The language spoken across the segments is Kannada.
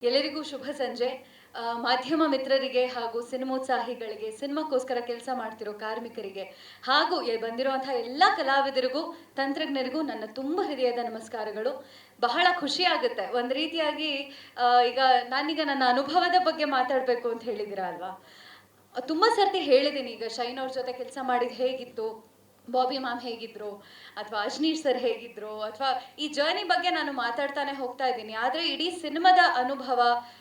ಎಲ್ಲರಿಗೂ ಶುಭ ಸಂಜೆ. ಮಾಧ್ಯಮ ಮಿತ್ರರಿಗೆ ಹಾಗೂ ಸಿನಿಮೋತ್ಸಾಹಿಗಳಿಗೆ, ಸಿನಿಮಾಕ್ಕೋಸ್ಕರ ಕೆಲಸ ಮಾಡ್ತಿರೋ ಕಾರ್ಮಿಕರಿಗೆ ಹಾಗೂ ಬಂದಿರುವಂತಹ ಎಲ್ಲ ಕಲಾವಿದರಿಗೂ, ತಂತ್ರಜ್ಞರಿಗೂ ನನ್ನ ತುಂಬ ಹೃದಯದ ನಮಸ್ಕಾರಗಳು. ಬಹಳ ಖುಷಿ ಆಗುತ್ತೆ. ಒಂದು ರೀತಿಯಾಗಿ ಈಗ ನಾನೀಗ ನನ್ನ ಅನುಭವದ ಬಗ್ಗೆ ಮಾತಾಡಬೇಕು ಅಂತ ಹೇಳಿದಿರ ಅಲ್ವಾ. ತುಂಬ ಸರ್ತಿ ಹೇಳಿದ್ದೀನಿ, ಈಗ ಶೈನ್ ಅವ್ರ ಜೊತೆ ಕೆಲಸ ಮಾಡಿದ್ದು ಹೇಗಿತ್ತು, ಬಾಬಿ ಮ್ಯಾಮ್ ಹೇಗಿದ್ರು, ಅಥವಾ ಅಜ್ನೀಶ್ ಸರ್ ಹೇಗಿದ್ರು, ಅಥವಾ ಈ ಜರ್ನಿ ಬಗ್ಗೆ ನಾನು ಮಾತಾಡ್ತಾನೆ ಹೋಗ್ತಾ ಇದ್ದೀನಿ. ಆದರೆ ಇಡೀ ಸಿನಿಮಾದ ಅನುಭವ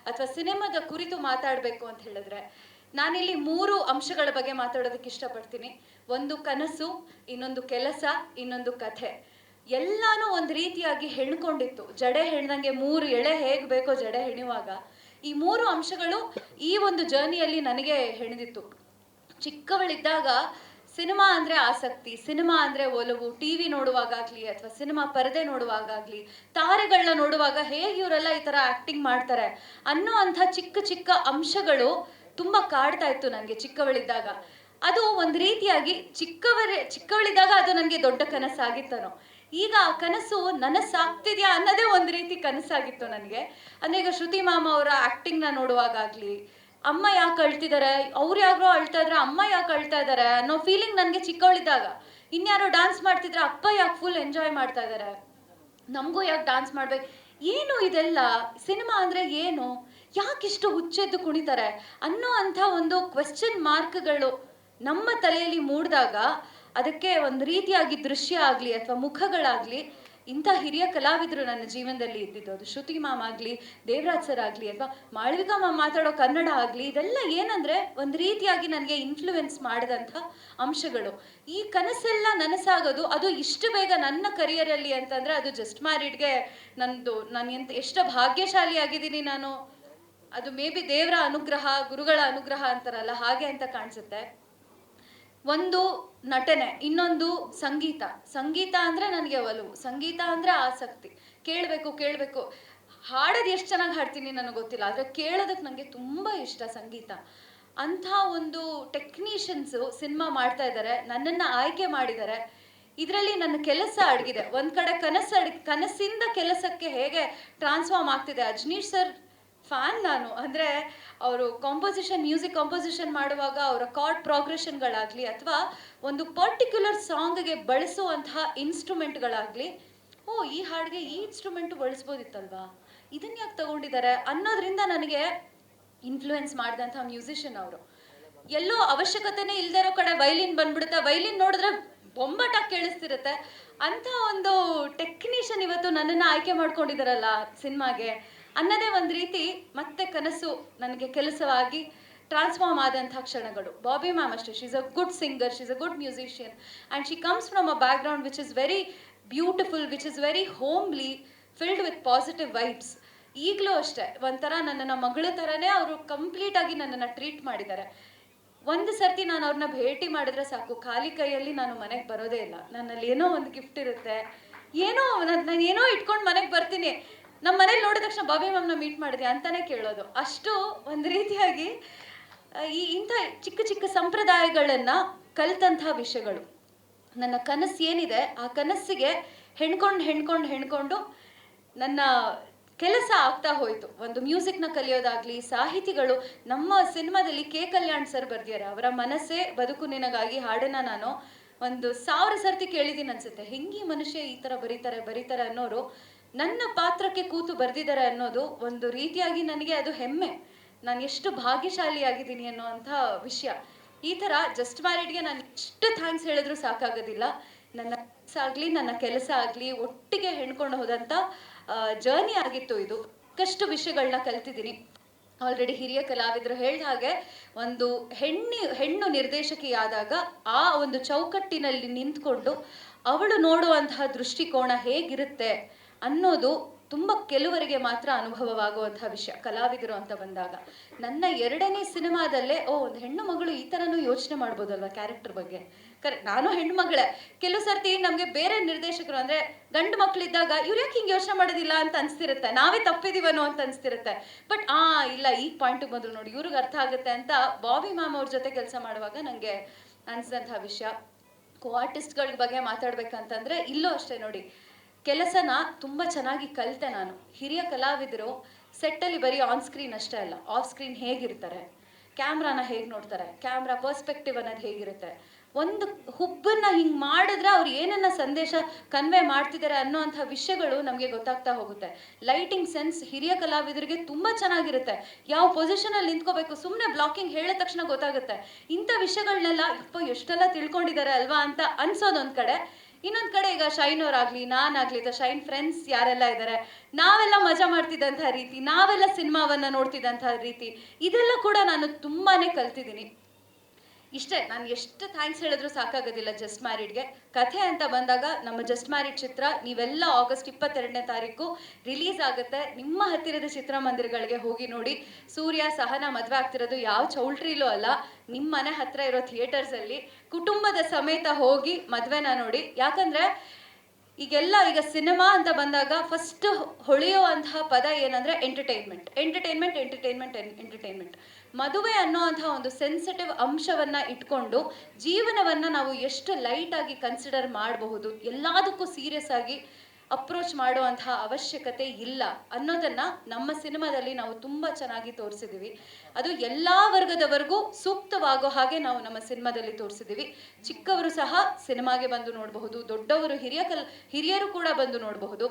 ಅಥವಾ ಸಿನಿಮಾದ ಕುರಿತು ಮಾತಾಡಬೇಕು ಅಂತ ಹೇಳಿದ್ರೆ ನಾನಿಲ್ಲಿ 3 ಅಂಶಗಳ ಬಗ್ಗೆ ಮಾತಾಡೋದಕ್ಕೆ ಇಷ್ಟಪಡ್ತೀನಿ. ಒಂದು ಕನಸು, ಇನ್ನೊಂದು ಕೆಲಸ, ಇನ್ನೊಂದು ಕಥೆ. ಎಲ್ಲಾನು ಒಂದು ರೀತಿಯಾಗಿ ಹೆಣ್ಕೊಂಡಿತ್ತು. ಜಡೆ ಹೆಣ್ದಂಗೆ 3 ಎಳೆ ಹೇಗೆ ಬೇಕೋ ಜಡೆ ಹೆಣುವಾಗ ಈ 3 ಅಂಶಗಳು ಈ ಒಂದು ಜರ್ನಿಯಲ್ಲಿ ನನಗೆ ಹೆಣೆದಿತ್ತು. ಚಿಕ್ಕವಳಿದ್ದಾಗ ಸಿನಿಮಾ ಅಂದರೆ ಆಸಕ್ತಿ, ಸಿನಿಮಾ ಅಂದರೆ ಒಲವು. ಟಿವಿ ನೋಡುವಾಗಲಿ ಅಥವಾ ಸಿನಿಮಾ ಪರದೆ ನೋಡುವಾಗಲಿ, ತಾರೆಗಳನ್ನ ನೋಡುವಾಗ ಹೇಗೆ ಇವರೆಲ್ಲ ಈ ಥರ ಆ್ಯಕ್ಟಿಂಗ್ ಮಾಡ್ತಾರೆ ಅನ್ನುವಂಥ ಚಿಕ್ಕ ಚಿಕ್ಕ ಅಂಶಗಳು ತುಂಬ ಕಾಡ್ತಾ ಇತ್ತು ನನಗೆ ಚಿಕ್ಕವಳಿದ್ದಾಗ. ಅದು ಒಂದು ರೀತಿಯಾಗಿ ಚಿಕ್ಕವಳಿದ್ದಾಗ ಅದು ನನಗೆ ದೊಡ್ಡ ಕನಸಾಗಿತ್ತನೋ. ಈಗ ಆ ಕನಸು ನನಸಾಗ್ತಿದ್ಯಾ ಅನ್ನೋದೇ ಒಂದು ರೀತಿ ಕನಸಾಗಿತ್ತು ನನಗೆ. ಅಂದರೆ ಈಗ ಶ್ರುತಿ ಮಾಮ ಅವರ ಆ್ಯಕ್ಟಿಂಗ್ನ ನೋಡುವಾಗಲಿ, ಅಮ್ಮ ಯಾಕೆ ಅಳ್ತಿದ್ದಾರೆ, ಅವ್ರು ಯಾರೋ ಅಳ್ತಾ ಇದ್ರೆ ಅಮ್ಮ ಯಾಕೆ ಅಳ್ತಾ ಇದ್ದಾರೆ ಅನ್ನೋ ಫೀಲಿಂಗ್ ನನಗೆ ಚಿಕ್ಕವಳಿದ್ದಾಗ. ಇನ್ಯಾರೋ ಡ್ಯಾನ್ಸ್ ಮಾಡ್ತಿದ್ರೆ ಅಪ್ಪ ಯಾಕೆ ಫುಲ್ ಎಂಜಾಯ್ ಮಾಡ್ತಾ ಇದ್ದಾರೆ, ನಮಗೂ ಯಾಕೆ ಡ್ಯಾನ್ಸ್ ಮಾಡ್ಬೇಕು, ಏನು ಇದೆಲ್ಲ, ಸಿನಿಮಾ ಅಂದರೆ ಏನು, ಯಾಕಿಷ್ಟು ಹುಚ್ಚೆದ್ದು ಕುಣಿತಾರೆ ಅನ್ನೋ ಅಂಥ ಒಂದು ಕ್ವೆಶ್ಚನ್ ಮಾರ್ಕ್ಗಳು ನಮ್ಮ ತಲೆಯಲ್ಲಿ ಮೂಡಿದಾಗ ಅದಕ್ಕೆ ಒಂದು ರೀತಿಯಾಗಿ ದೃಶ್ಯ ಆಗಲಿ ಅಥವಾ ಮುಖಗಳಾಗಲಿ ಇಂಥ ಹಿರಿಯ ಕಲಾವಿದರು ನನ್ನ ಜೀವನದಲ್ಲಿ ಇದ್ದಿದ್ದು. ಅದು ಶ್ರುತಿ ಮ್ಯಾಮ್ ಆಗಲಿ, ದೇವರಾಜ್ ಸರ್ ಆಗಲಿ, ಅಥವಾ ಮಾಳವಿಕಾ ಮ್ಯಾಮ್ ಮಾತಾಡೋ ಕನ್ನಡ ಆಗಲಿ, ಇದೆಲ್ಲ ಏನಂದರೆ ಒಂದು ರೀತಿಯಾಗಿ ನನಗೆ ಇನ್ಫ್ಲೂಯೆನ್ಸ್ ಮಾಡಿದಂಥ ಅಂಶಗಳು. ಈ ಕನಸೆಲ್ಲ ನನಸಾಗೋದು ಅದು ಇಷ್ಟು ಬೇಗ ನನ್ನ ಕರಿಯರಲ್ಲಿ ಅಂತಂದರೆ ಅದು ಜಸ್ಟ್ ಮ್ಯಾರಿಡ್ಗೆ ನಾನು ಎಷ್ಟು ಭಾಗ್ಯಶಾಲಿ ಆಗಿದ್ದೀನಿ ನಾನು. ಅದು ಮೇ ಬಿ ದೇವರ ಅನುಗ್ರಹ, ಗುರುಗಳ ಅನುಗ್ರಹ ಅಂತಾರಲ್ಲ ಹಾಗೆ ಅಂತ ಕಾಣಿಸುತ್ತೆ. ಒಂದು ನಟನೆ, ಇನ್ನೊಂದು ಸಂಗೀತ. ಸಂಗೀತ ಅಂದರೆ ನನಗೆ ಒಲವು, ಸಂಗೀತ ಅಂದರೆ ಆಸಕ್ತಿ. ಕೇಳಬೇಕು. ಹಾಡೋದು ಎಷ್ಟು ಚೆನ್ನಾಗಿ ಹಾಡ್ತೀನಿ ನನಗೆ ಗೊತ್ತಿಲ್ಲ, ಆದರೆ ಕೇಳೋದಕ್ಕೆ ನನಗೆ ತುಂಬ ಇಷ್ಟ ಸಂಗೀತ. ಅಂಥ ಒಂದು ಟೆಕ್ನಿಷಿಯನ್ಸು ಸಿನಿಮಾ ಮಾಡ್ತಾ ಇದ್ದಾರೆ, ನನ್ನನ್ನು ಆಯ್ಕೆ ಮಾಡಿದ್ದಾರೆ. ಇದರಲ್ಲಿ ನನ್ನ ಕೆಲಸ ಅಡಗಿದೆ. ಒಂದು ಕಡೆ ಕನಸಿಂದ ಕೆಲಸಕ್ಕೆ ಹೇಗೆ ಟ್ರಾನ್ಸ್ಫಾರ್ಮ್ ಆಗ್ತಿದೆ. ಅಜ್ನೀಶ್ ಸರ್ ಫ್ಯಾನ್ ನಾನು. ಅಂದರೆ ಅವರು ಮ್ಯೂಸಿಕ್ ಕಾಂಪೋಸಿಷನ್ ಮಾಡುವಾಗ ಅವರ ಕಾರ್ಡ್ ಪ್ರೋಗ್ರೆಷನ್ಗಳಾಗಲಿ ಅಥವಾ ಒಂದು ಪರ್ಟಿಕ್ಯುಲರ್ ಸಾಂಗ್ಗೆ ಬಳಸುವಂತಹ ಇನ್ಸ್ಟ್ರೂಮೆಂಟ್ಗಳಾಗಲಿ, ಈ ಹಾಡಿಗೆ ಈ ಇನ್ಸ್ಟ್ರೂಮೆಂಟು ಬಳಸ್ಬೋದಿತ್ತಲ್ವಾ, ಇದನ್ನ ಯಾಕೆ ತಗೊಂಡಿದ್ದಾರೆ ಅನ್ನೋದ್ರಿಂದ ನನಗೆ ಇನ್ಫ್ಲೂಯೆನ್ಸ್ ಮಾಡಿದಂಥ ಮ್ಯೂಸಿಷಿಯನ್ ಅವರು. ಎಲ್ಲೋ ಅವಶ್ಯಕತೆನೇ ಇಲ್ಲದೆ ಇರೋ ಕಡೆ ವೈಲಿನ್ ಬಂದ್ಬಿಡುತ್ತೆ, ವೈಲಿನ್ ನೋಡಿದ್ರೆ ಬೊಂಬಾಟಾಗಿ ಕೇಳಿಸ್ತಿರುತ್ತೆ. ಅಂಥ ಒಂದು ಟೆಕ್ನಿಷಿಯನ್ ಇವತ್ತು ನನ್ನನ್ನು ಆಯ್ಕೆ ಮಾಡ್ಕೊಂಡಿದ್ದಾರಲ್ಲ ಸಿನಿಮಾಗೆ ಅನ್ನೋದೇ ಒಂದು ರೀತಿ ಮತ್ತೆ ಕನಸು ನನಗೆ ಕೆಲಸವಾಗಿ ಟ್ರಾನ್ಸ್ಫಾರ್ಮ್ ಆದಂಥ ಕ್ಷಣಗಳು. ಬಾಬಿ ಮ್ಯಾಮ್ ಅಷ್ಟೇ, she is a good singer, she is a good musician and she comes from a back ground which is very beautiful, which is very homely, filled with positive vibes. ಈಗಲೂ ಅಷ್ಟೇ ಒಂಥರ ನನ್ನನ್ನು ಮಗಳ ಥರನೇ ಅವರು ಕಂಪ್ಲೀಟಾಗಿ ನನ್ನನ್ನು ಟ್ರೀಟ್ ಮಾಡಿದ್ದಾರೆ. ಒಂದು ಸರ್ತಿ ನಾನು ಅವ್ರನ್ನ ಭೇಟಿ ಮಾಡಿದ್ರೆ ಸಾಕು, ಖಾಲಿ ಕೈಯಲ್ಲಿ ನಾನು ಮನೆಗೆ ಬರೋದೇ ಇಲ್ಲ. ನನ್ನಲ್ಲಿ ಏನೋ ಒಂದು ಗಿಫ್ಟ್ ಇರುತ್ತೆ, ನಾನು ಏನೋ ಇಟ್ಕೊಂಡು ಮನೆಗೆ ಬರ್ತೀನಿ. ನಮ್ಮ ಮನೇಲಿ ನೋಡಿದ ತಕ್ಷಣ ಬಾಬಿ ಮ್ಯಾಮ್ನ ಮೀಟ್ ಮಾಡಿದೆ ಅಂತಾನೆ ಕೇಳೋದು. ಅಷ್ಟು ಒಂದು ರೀತಿಯಾಗಿ ಇಂಥ ಚಿಕ್ಕ ಚಿಕ್ಕ ಸಂಪ್ರದಾಯಗಳನ್ನು ಕಲಿತಂಥ ವಿಷಯಗಳು. ನನ್ನ ಕನಸು ಏನಿದೆ ಆ ಕನಸಿಗೆ ಹೆಣ್ಕೊಂಡು ನನ್ನ ಕೆಲಸ ಆಗ್ತಾ ಹೋಯಿತು. ಒಂದು ಮ್ಯೂಸಿಕ್ನ ಕಲಿಯೋದಾಗಲಿ, ಸಾಹಿತಿಗಳು ನಮ್ಮ ಸಿನಿಮಾದಲ್ಲಿ ಕೆ ಕಲ್ಯಾಣ್ ಸರ್ ಬರ್ದಿದ್ದಾರೆ. ಅವರ ಮನಸ್ಸೇ ಬದುಕು ನಿನಗಾಗಿ ಹಾಡನ್ನು ನಾನು 1000 ಸರ್ತಿ ಕೇಳಿದ್ದೀನಿ ಅನ್ಸುತ್ತೆ. ಹೆಂಗೆ ಮನುಷ್ಯ ಈ ಥರ ಬರೀತಾರೆ ಅನ್ನೋರು ನನ್ನ ಪಾತ್ರಕ್ಕೆ ಕೂತು ಬರೆದಿದ್ದಾರೆ ಅನ್ನೋದು ಒಂದು ರೀತಿಯಾಗಿ ನನಗೆ ಅದು ಹೆಮ್ಮೆ. ನಾನು ಎಷ್ಟು ಭಾಗ್ಯಶಾಲಿಯಾಗಿದ್ದೀನಿ ಅನ್ನೋವಂಥ ವಿಷಯ. ಈ ಥರ ಜಸ್ಟ್ ಮ್ಯಾರಿಡ್ಗೆ ನಾನು ಎಷ್ಟು ಥ್ಯಾಂಕ್ಸ್ ಹೇಳಿದ್ರು ಸಾಕಾಗೋದಿಲ್ಲ. ನನ್ನ ಆಗಲಿ ನನ್ನ ಕೆಲಸ ಆಗಲಿ ಒಟ್ಟಿಗೆ ಹೆಣ್ಕೊಂಡು ಹೋದಂಥ ಜರ್ನಿ ಆಗಿತ್ತು ಇದು. ಸಾಕಷ್ಟು ವಿಷಯಗಳನ್ನ ಕಲ್ತಿದ್ದೀನಿ. ಆಲ್ರೆಡಿ ಹಿರಿಯ ಕಲಾವಿದರು ಹೇಳಿದ ಹಾಗೆ ಒಂದು ಹೆಣ್ಣು ನಿರ್ದೇಶಕಿಯಾದಾಗ ಆ ಒಂದು ಚೌಕಟ್ಟಿನಲ್ಲಿ ನಿಂತ್ಕೊಂಡು ಅವಳು ನೋಡುವಂತಹ ದೃಷ್ಟಿಕೋನ ಹೇಗಿರುತ್ತೆ ಅನ್ನೋದು ತುಂಬ ಕೆಲವರಿಗೆ ಮಾತ್ರ ಅನುಭವವಾಗುವಂಥ ವಿಷಯ ಕಲಾವಿದರು ಅಂತ ಬಂದಾಗ. ನನ್ನ 2ನೇ ಸಿನಿಮಾದಲ್ಲೇ ಒಂದು ಹೆಣ್ಣು ಮಗಳು ಈ ಥರನೂ ಯೋಚನೆ ಮಾಡ್ಬೋದಲ್ವ ಕ್ಯಾರೆಕ್ಟರ್ ಬಗ್ಗೆ. ನಾನು ಹೆಣ್ಣು ಮಗಳೇ. ಕೆಲವು ಸರ್ತಿ ನಮಗೆ ಬೇರೆ ನಿರ್ದೇಶಕರು ಅಂದರೆ ಗಂಡು ಮಕ್ಕಳಿದ್ದಾಗ ಇವ್ರು ಯಾಕೆ ಹಿಂಗೆ ಯೋಚನೆ ಮಾಡೋದಿಲ್ಲ ಅಂತ ಅನಿಸ್ತಿರುತ್ತೆ, ನಾವೇ ತಪ್ಪಿದೀವನೋ ಅಂತ ಅನಿಸ್ತಿರುತ್ತೆ. ಬಟ್ ಇಲ್ಲ, ಈಗ ಪಾಯಿಂಟಿಗೆ ಬಂದರು ನೋಡಿ, ಇವ್ರಿಗೆ ಅರ್ಥ ಆಗುತ್ತೆ ಅಂತ ಬಾಬಿ ಮ್ಯಾಮ್ ಅವ್ರ ಜೊತೆ ಕೆಲಸ ಮಾಡುವಾಗ ನನಗೆ ಅನಿಸಿದಂಥ ವಿಷಯ. ಆರ್ಟಿಸ್ಟ್ಗಳ ಬಗ್ಗೆ ಮಾತಾಡ್ಬೇಕಂತಂದರೆ ಇಲ್ಲೂ ಅಷ್ಟೇ ನೋಡಿ, ಕೆಲಸನ ತುಂಬ ಚೆನ್ನಾಗಿ ಕಲಿತೆ ನಾನು. ಹಿರಿಯ ಕಲಾವಿದರು ಸೆಟ್ಟಲ್ಲಿ ಬರೀ ಆನ್ ಸ್ಕ್ರೀನ್ ಅಷ್ಟೇ ಅಲ್ಲ, ಆಫ್ ಸ್ಕ್ರೀನ್ ಹೇಗಿರ್ತಾರೆ, ಕ್ಯಾಮ್ರಾನ ಹೇಗೆ ನೋಡ್ತಾರೆ, ಕ್ಯಾಮ್ರಾ ಪರ್ಸ್ಪೆಕ್ಟಿವ್ ಅನ್ನೋದು ಹೇಗಿರುತ್ತೆ, ಒಂದು ಹುಬ್ಬನ್ನ ಹಿಂಗೆ ಮಾಡಿದ್ರೆ ಅವ್ರು ಏನನ್ನ ಸಂದೇಶ ಕನ್ವೆ ಮಾಡ್ತಿದ್ದಾರೆ ಅನ್ನೋಂಥ ವಿಷಯಗಳು ನಮಗೆ ಗೊತ್ತಾಗ್ತಾ ಹೋಗುತ್ತೆ. ಲೈಟಿಂಗ್ ಸೆನ್ಸ್ ಹಿರಿಯ ಕಲಾವಿದರಿಗೆ ತುಂಬ ಚೆನ್ನಾಗಿರುತ್ತೆ. ಯಾವ ಪೊಸಿಷನಲ್ಲಿ ನಿಂತ್ಕೋಬೇಕು, ಸುಮ್ಮನೆ ಬ್ಲಾಕಿಂಗ್ ಹೇಳಿದ ತಕ್ಷಣ ಗೊತ್ತಾಗುತ್ತೆ. ಇಂಥ ವಿಷಯಗಳನ್ನೆಲ್ಲ ಎಷ್ಟೆಲ್ಲ ತಿಳ್ಕೊಂಡಿದ್ದಾರೆ ಅಲ್ವಾ ಅಂತ ಅನ್ಸೋದೊಂದು ಕಡೆ. ಇನ್ನೊಂದು ಕಡೆ ಈಗ ಶೈನ್ ಅವರಾಗಲಿ, ನಾನಾಗಲಿ, ಶೈನ್ ಫ್ರೆಂಡ್ಸ್ ಯಾರೆಲ್ಲ ಇದ್ದಾರೆ, ನಾವೆಲ್ಲ ಮಜಾ ಮಾಡ್ತಿದ್ದಂಥ ರೀತಿ, ನಾವೆಲ್ಲ ಸಿನಿಮಾವನ್ನು ನೋಡ್ತಿದ್ದಂಥ ರೀತಿ, ಇದೆಲ್ಲ ಕೂಡ ನಾನು ತುಂಬಾ ಕಲ್ತಿದ್ದೀನಿ. ಇಷ್ಟೇ, ನಾನು ಎಷ್ಟು ಥ್ಯಾಂಕ್ಸ್ ಹೇಳಿದ್ರು ಸಾಕಾಗೋದಿಲ್ಲ ಜಸ್ಟ್ ಮ್ಯಾರಿಡ್ಗೆ. ಕಥೆ ಅಂತ ಬಂದಾಗ ನಮ್ಮ ಜಸ್ಟ್ ಮ್ಯಾರಿಡ್ ಚಿತ್ರ ನೀವೆಲ್ಲ August 22ನೇ ತಾರೀಕು ರಿಲೀಸ್ ಆಗುತ್ತೆ. ನಿಮ್ಮ ಹತ್ತಿರದ ಚಿತ್ರಮಂದಿರಗಳಿಗೆ ಹೋಗಿ ನೋಡಿ. ಸೂರ್ಯ ಸಹನಾ ಮದುವೆ ಆಗ್ತಿರೋದು ಯಾವ ಚೌಲ್ಟ್ರಿಲೂ ಅಲ್ಲ, ನಿಮ್ಮ ಮನೆ ಹತ್ರ ಇರೋ ಥಿಯೇಟರ್ಸಲ್ಲಿ ಕುಟುಂಬದ ಸಮೇತ ಹೋಗಿ ಮದುವೆನ ನೋಡಿ. ಯಾಕಂದರೆ ಈಗ ಸಿನಿಮಾ ಅಂತ ಬಂದಾಗ ಫಸ್ಟ್ ಹೊಳೆಯುವಂತಹ ಪದ ಏನಂದರೆ ಎಂಟರ್ಟೈನ್ಮೆಂಟ್. ಮದುವೆ ಅನ್ನೋ ಅಂಥ ಒಂದು ಸೆನ್ಸಿಟಿವ್ ಅಂಶವನ್ನು ಇಟ್ಕೊಂಡು ಜೀವನವನ್ನು ನಾವು ಎಷ್ಟು ಲೈಟಾಗಿ ಕನ್ಸಿಡರ್ ಮಾಡಬಹುದು, ಎಲ್ಲದಕ್ಕೂ ಸೀರಿಯಸ್ ಆಗಿ ಅಪ್ರೋಚ್ ಮಾಡುವಂತಹ ಅವಶ್ಯಕತೆ ಇಲ್ಲ ಅನ್ನೋದನ್ನು ನಮ್ಮ ಸಿನಿಮಾದಲ್ಲಿ ನಾವು ತುಂಬ ಚೆನ್ನಾಗಿ ತೋರಿಸಿದ್ದೀವಿ. ಅದು ಎಲ್ಲ ವರ್ಗದವರೆಗೂ ಸೂಕ್ತವಾಗೋ ಹಾಗೆ ನಾವು ನಮ್ಮ ಸಿನಿಮಾದಲ್ಲಿ ತೋರಿಸಿದ್ದೀವಿ. ಚಿಕ್ಕವರು ಸಹ ಸಿನಿಮಾಗೆ ಬಂದು ನೋಡಬಹುದು, ದೊಡ್ಡವರು ಹಿರಿಯರು ಕೂಡ ಬಂದು ನೋಡಬಹುದು,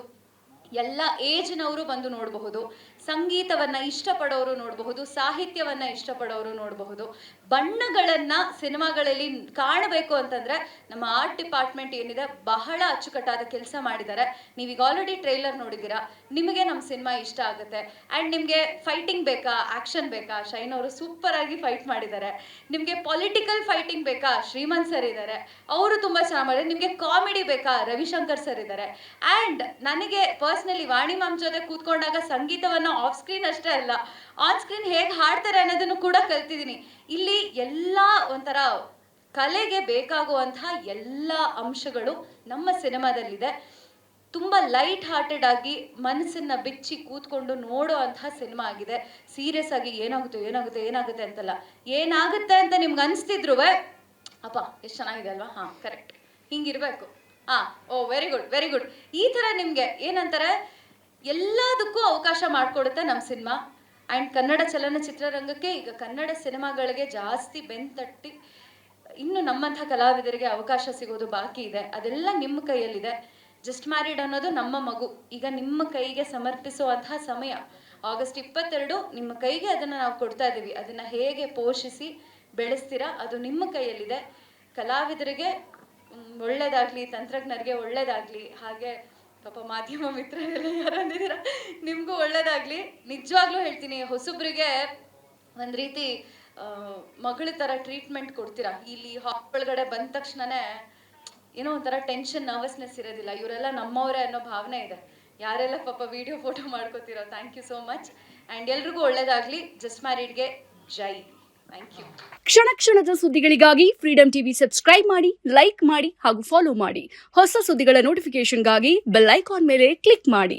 ಎಲ್ಲ ಏಜ್ನವರು ಬಂದು ನೋಡಬಹುದು, ಸಂಗೀತವನ್ನು ಇಷ್ಟಪಡೋರು ನೋಡಬಹುದು, ಸಾಹಿತ್ಯವನ್ನು ಇಷ್ಟಪಡೋರು ನೋಡಬಹುದು. ಬಣ್ಣಗಳನ್ನು ಸಿನಿಮಾಗಳಲ್ಲಿ ಕಾಣಬೇಕು ಅಂತಂದರೆ ನಮ್ಮ ಆರ್ಟ್ ಡಿಪಾರ್ಟ್ಮೆಂಟ್ ಏನಿದೆ ಬಹಳ ಅಚ್ಚುಕಟ್ಟಾದ ಕೆಲಸ ಮಾಡಿದ್ದಾರೆ. ನೀವೀಗ ಆಲ್ರೆಡಿ ಟ್ರೈಲರ್ ನೋಡಿದ್ದೀರಾ, ನಿಮಗೆ ನಮ್ಮ ಸಿನಿಮಾ ಇಷ್ಟ ಆಗುತ್ತೆ. ಆ್ಯಂಡ್ ನಿಮಗೆ ಫೈಟಿಂಗ್ ಬೇಕಾ, ಆ್ಯಕ್ಷನ್ ಬೇಕಾ, ಶೈನ್ ಅವರು ಸೂಪರಾಗಿ ಫೈಟ್ ಮಾಡಿದ್ದಾರೆ. ನಿಮಗೆ ಪೊಲಿಟಿಕಲ್ ಫೈಟಿಂಗ್ ಬೇಕಾ, ಶ್ರೀಮಂತ್ ಸರ್ ಇದ್ದಾರೆ, ಅವರು ತುಂಬ ಚೆನ್ನಾಗಿ ಮಾಡಿದ್ದಾರೆ. ನಿಮಗೆ ಕಾಮಿಡಿ ಬೇಕಾ, ರವಿಶಂಕರ್ ಸರ್ ಇದ್ದಾರೆ. ಆ್ಯಂಡ್ ನನಗೆ ಪರ್ಸ್ನಲಿ ವಾಣಿ ಮ್ಯಾಮ್ ಜೊತೆ ಕೂತ್ಕೊಂಡಾಗ ಸಂಗೀತವನ್ನು ಆಫ್ ಸ್ಕ್ರೀನ್ ಅಷ್ಟೇ ಅಲ್ಲ, ಆನ್ ಸ್ಕ್ರೀನ್ ಹೇಗೆ ಹಾಡ್ತಾರೆ ಅನ್ನೋದನ್ನು ಕೂಡ ಕಲ್ತಿದ್ದೀನಿ. ಇಲ್ಲಿ ಎಲ್ಲ ಒಂಥರ ಕಲೆಗೆ ಬೇಕಾಗುವಂತಹ ಎಲ್ಲ ಅಂಶಗಳು ನಮ್ಮ ಸಿನಿಮಾದಲ್ಲಿದೆ. ತುಂಬ ಲೈಟ್ ಹಾರ್ಟೆಡ್ ಆಗಿ ಮನಸ್ಸನ್ನು ಬಿಚ್ಚಿ ಕೂತ್ಕೊಂಡು ನೋಡೋ ಅಂತಹ ಸಿನಿಮಾ ಆಗಿದೆ. ಸೀರಿಯಸ್ ಆಗಿ ಏನಾಗುತ್ತೆ ಅಂತಲ್ಲ, ಏನಾಗುತ್ತೆ ಅಂತ ನಿಮ್ಗೆ ಅನಿಸ್ತಿದ್ರು ಅಪ್ಪ ಎಷ್ಟು ಚೆನ್ನಾಗಿದೆ ಅಲ್ವಾ, ಹಾಂ ಕರೆಕ್ಟ್ ಹಿಂಗಿರಬೇಕು, ವೆರಿ ಗುಡ್, ಈ ಥರ ನಿಮಗೆ ಏನಂತಾರೆ ಎಲ್ಲದಕ್ಕೂ ಅವಕಾಶ ಮಾಡಿಕೊಡುತ್ತೆ ನಮ್ಮ ಸಿನಿಮಾ. ಆ್ಯಂಡ್ ಕನ್ನಡ ಚಲನಚಿತ್ರರಂಗಕ್ಕೆ ಈಗ ಕನ್ನಡ ಸಿನಿಮಾಗಳಿಗೆ ಜಾಸ್ತಿ ಬೆಂತಟ್ಟಿ ಇನ್ನು ನಮ್ಮಂಥ ಕಲಾವಿದರಿಗೆ ಅವಕಾಶ ಸಿಗೋದು ಬಾಕಿ ಇದೆ. ಅದೆಲ್ಲ ನಿಮ್ಮ ಕೈಯಲ್ಲಿದೆ. ಜಸ್ಟ್ ಮ್ಯಾರಿಡ್ ಅನ್ನೋದು ನಮ್ಮ ಮಗು, ಈಗ ನಿಮ್ಮ ಕೈಗೆ ಸಮರ್ಪಿಸುವಂತಹ ಸಮಯ. August 22 ನಿಮ್ಮ ಕೈಗೆ ಅದನ್ನು ನಾವು ಕೊಡ್ತಾ ಇದ್ದೀವಿ. ಅದನ್ನು ಹೇಗೆ ಪೋಷಿಸಿ ಬೆಳೆಸ್ತೀರಾ ಅದು ನಿಮ್ಮ ಕೈಯಲ್ಲಿದೆ. ಕಲಾವಿದರಿಗೆ ಒಳ್ಳೇದಾಗಲಿ, ತಂತ್ರಜ್ಞರಿಗೆ ಒಳ್ಳೇದಾಗಲಿ, ಹಾಗೆ ಪಾಪ ಮಾಧ್ಯಮ ಮಿತ್ರರೆಲ್ಲ ಯಾರು ಅಂದಿದ್ದೀರಾ, ನಿಮಗೂ ಒಳ್ಳೇದಾಗಲಿ. ನಿಜವಾಗ್ಲೂ ಹೇಳ್ತೀನಿ, ಹೊಸಬ್ರಿಗೆ ಒಂದು ರೀತಿ ಮಗಳ ಥರ ಟ್ರೀಟ್ಮೆಂಟ್ ಕೊಡ್ತೀರಾ. ಇಲ್ಲಿ ಹಾಲ್ ಒಳಗಡೆ ಬಂದ ತಕ್ಷಣನೇ ಏನೋ ಒಂಥರ ಟೆನ್ಷನ್, ನರ್ವಸ್ನೆಸ್ ಇರೋದಿಲ್ಲ. ಇವರೆಲ್ಲ ನಮ್ಮವರೇ ಅನ್ನೋ ಭಾವನೆ ಇದೆ. ಯಾರೆಲ್ಲ ಪಾಪ ವಿಡಿಯೋ ಫೋಟೋ ಮಾಡ್ಕೋತೀರೋ thank you so much. And ಎಲ್ರಿಗೂ ಒಳ್ಳೇದಾಗಲಿ. ಜಸ್ಟ್ ಮ್ಯಾರಿಡ್ಗೆ ಜೈ. Thank you. ಕ್ಷಣ ಕ್ಷಣದ ಸುದ್ದಿಗಳಿಗಾಗಿ ಫ್ರೀಡಂ ಟಿವಿ ಸಬ್ಸ್ಕ್ರೈಬ್ ಮಾಡಿ, ಲೈಕ್ ಮಾಡಿ ಹಾಗೂ ಫಾಲೋ ಮಾಡಿ. ಹೊಸ ಸುದ್ದಿಗಳ ನೋಟಿಫಿಕೇಶನ್ಗಾಗಿ ಬೆಲ್ ಐಕಾನ್ ಮೇಲೆ ಕ್ಲಿಕ್ ಮಾಡಿ.